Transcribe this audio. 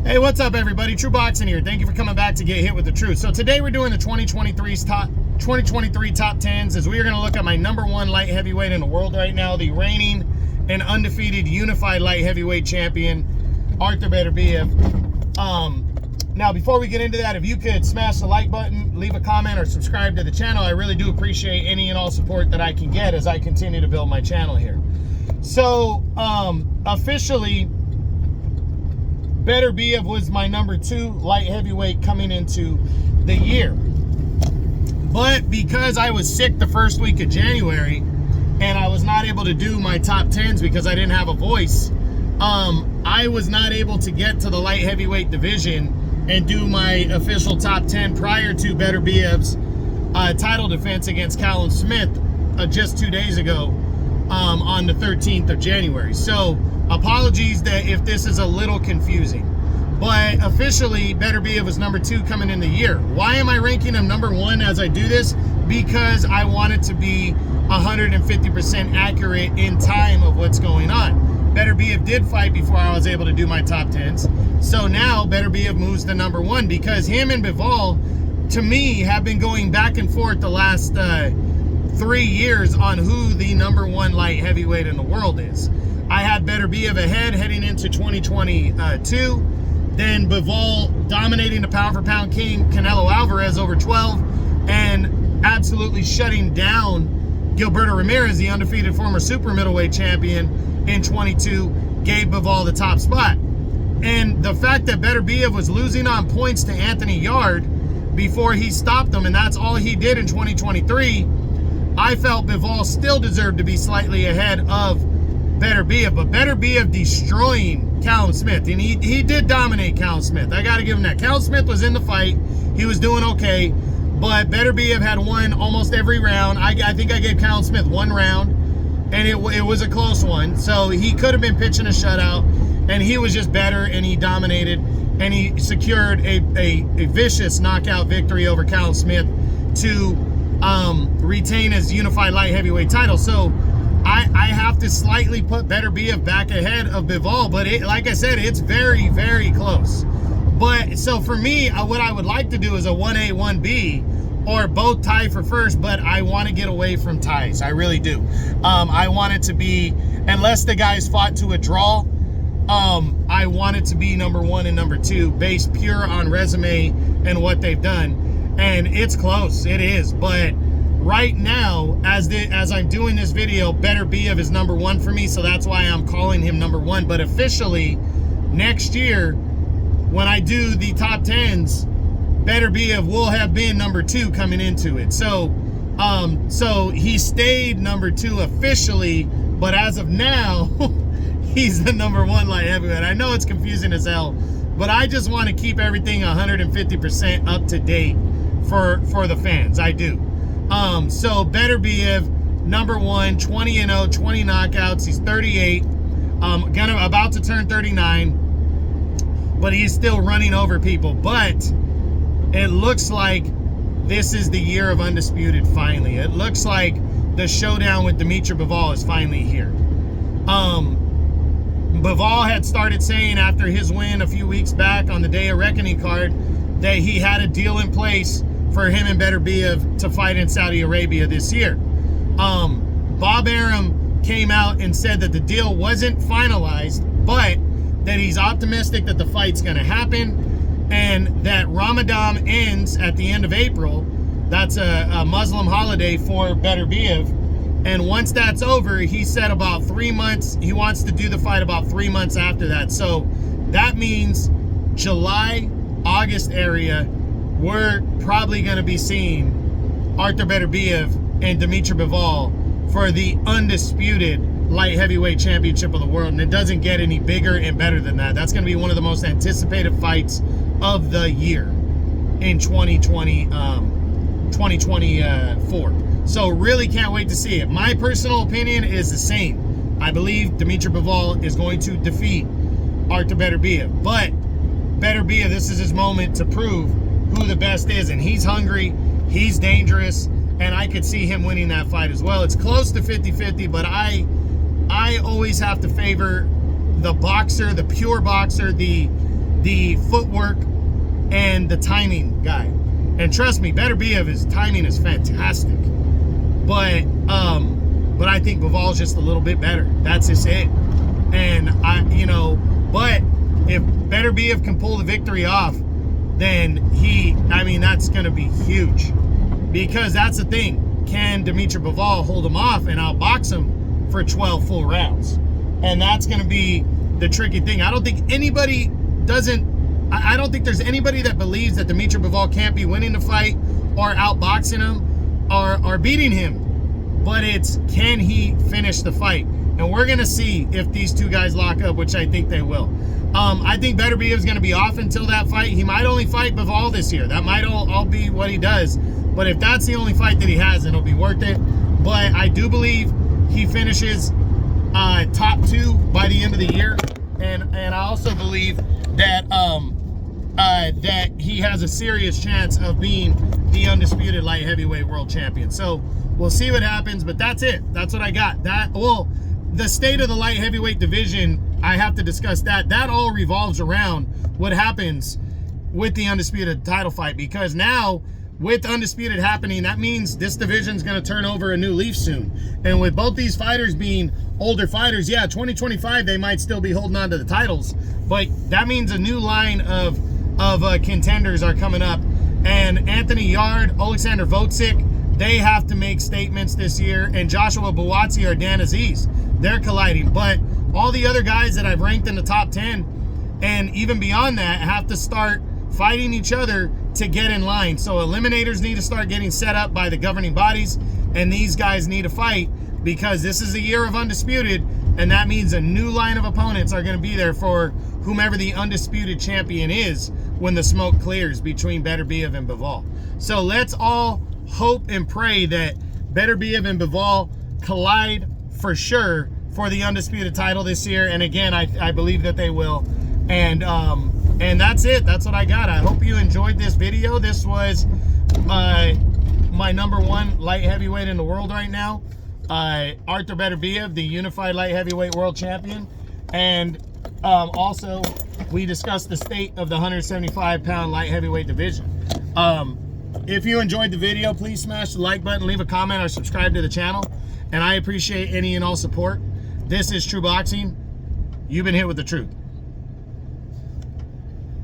Hey, what's up, everybody? True Boxing here. Thank you for coming back to Get Hit with the Truth. So today we're doing the 2023 top 10s, as we are going to look at my #1 light heavyweight in the world right now, the reigning and undefeated unified light heavyweight champion, Artur Beterbiev. Now, before we get into that, if you could smash the like button, leave a comment, or subscribe to the channel, I really do appreciate any and all support that I can get as I continue to build my channel here. So, officially, Beterbiev was my #2 light heavyweight coming into the year. But because I was sick the first week of January and I was not able to do my top 10s because I didn't have a voice, I was not able to get to the light heavyweight division and do my official top 10 prior to Beterbiev's title defense against Callum Smith just 2 days ago on the 13th of January. So apologies that if this is a little confusing, but officially Beterbiev was #2 coming in the year. Why am I ranking him #1 as I do this? Because I want it to be 150% accurate in time of what's going on. Beterbiev did fight before I was able to do my top 10s. So now Beterbiev moves to #1 because him and Bivol, to me, have been going back and forth the last 3 years on who the #1 light heavyweight in the world is. I had Beterbiev ahead heading into 2022. Then Bivol dominating the pound-for-pound king, Canelo Alvarez, over 12, and absolutely shutting down Gilberto Ramirez, the undefeated former super middleweight champion, in 22, gave Bivol the top spot. And the fact that Beterbiev was losing on points to Anthony Yarde before he stopped him, and that's all he did in 2023, I felt Bivol still deserved to be slightly ahead of Beterbiev, but Beterbiev destroying Callum Smith, and he did dominate Callum Smith. I got to give him that. Callum Smith was in the fight. He was doing okay, but Beterbiev had won almost every round. I think I gave Callum Smith 1 round, and it was a close one, so he could have been pitching a shutout, and he was just better, and he dominated, and he secured a vicious knockout victory over Callum Smith to retain his unified light heavyweight title. So I have to slightly put Beterbiev back ahead of Bivol, but like I said, it's very, very close. But so for me, what I would like to do is a 1A, 1B, or both tie for first, but I want to get away from ties. I really do. I want it to be, unless the guys fought to a draw, I want it to be #1 and #2 based pure on resume and what they've done. And it's close, it is, but right now, as I'm doing this video, Beterbiev is #1 for me, so that's why I'm calling him #1. But officially, next year, when I do the top 10s, Beterbiev will have been #2 coming into it. So, so he stayed #2 officially, but as of now, he's the #1 light heavyweight. I know it's confusing as hell, but I just want to keep everything 150% up to date for the fans. I do. So Beterbiev, #1, 20-0, 20 knockouts. He's 38, about to turn 39, but he's still running over people. But it looks like this is the year of Undisputed finally. It looks like the showdown with Dimitri Bivol is finally here. Bivol had started saying after his win a few weeks back on the Day of Reckoning card that he had a deal in place for him and Beterbiev to fight in Saudi Arabia this year. Bob Arum came out and said that the deal wasn't finalized, but that he's optimistic that the fight's going to happen, and that Ramadan ends at the end of April. That's a Muslim holiday for Beterbiev, and once that's over, he said about 3 months, he wants to do the fight about 3 months after that. So that means July, August area, we're probably going to be seeing Artur Beterbiev and Dimitri Bivol for the undisputed light heavyweight championship of the world, and it doesn't get any bigger and better than that. That's going to be one of the most anticipated fights of the year in 2024. So really can't wait to see it. My personal opinion is the same. I believe Dimitri Bivol is going to defeat Artur Beterbiev, but Beterbiev, this is his moment to prove who the best is, and he's hungry, he's dangerous, and I could see him winning that fight as well. It's close to 50-50, but I always have to favor the boxer, the pure boxer, the the footwork and the timing guy. And trust me, Beterbiev, his timing is fantastic. But I think Bivol's just a little bit better. That's just it. And but if Beterbiev can pull the victory off, then that's going to be huge. Because that's the thing. Can Dimitri Bivol hold him off and outbox him for 12 full rounds? And that's going to be the tricky thing. I don't think there's anybody that believes that Dimitri Bivol can't be winning the fight or outboxing him or beating him. But it's, can he finish the fight? And we're going to see if these two guys lock up, which I think they will. I think Beterbiev is going to be off until that fight. He might only fight Bivol this year. That might all be what he does. But if that's the only fight that he has, then it'll be worth it. But I do believe he finishes top 2 by the end of the year. And I also believe that that he has a serious chance of being the undisputed light heavyweight world champion. So we'll see what happens, but that's it. That's what I got. The state of the light heavyweight division, I have to discuss that. That all revolves around what happens with the undisputed title fight, because now with undisputed happening, that means this division is going to turn over a new leaf soon. And with both these fighters being older fighters, yeah, 2025 they might still be holding on to the titles, but that means a new line of contenders are coming up. And Anthony Yard, Alexander Votzik, they have to make statements this year, and Joshua Buatsi or Dan Aziz, they're colliding. But all the other guys that I've ranked in the top 10 and even beyond that have to start fighting each other to get in line. So eliminators need to start getting set up by the governing bodies, and these guys need to fight, because this is the year of undisputed, and that means a new line of opponents are going to be there for whomever the undisputed champion is when the smoke clears between Beterbiev and Bivol. So let's all hope and pray that Beterbiev and Bivol collide for sure for the undisputed title this year. And again, I believe that they will. And that's it. That's what I got. I hope you enjoyed this video. This was my #1 light heavyweight in the world right now, Artur Beterbiev, the unified light heavyweight world champion. And also we discussed the state of the 175-pound light heavyweight division. If you enjoyed the video, please smash the like button, leave a comment, or subscribe to the channel. And I appreciate any and all support. This is True Boxing. You've been hit with the truth.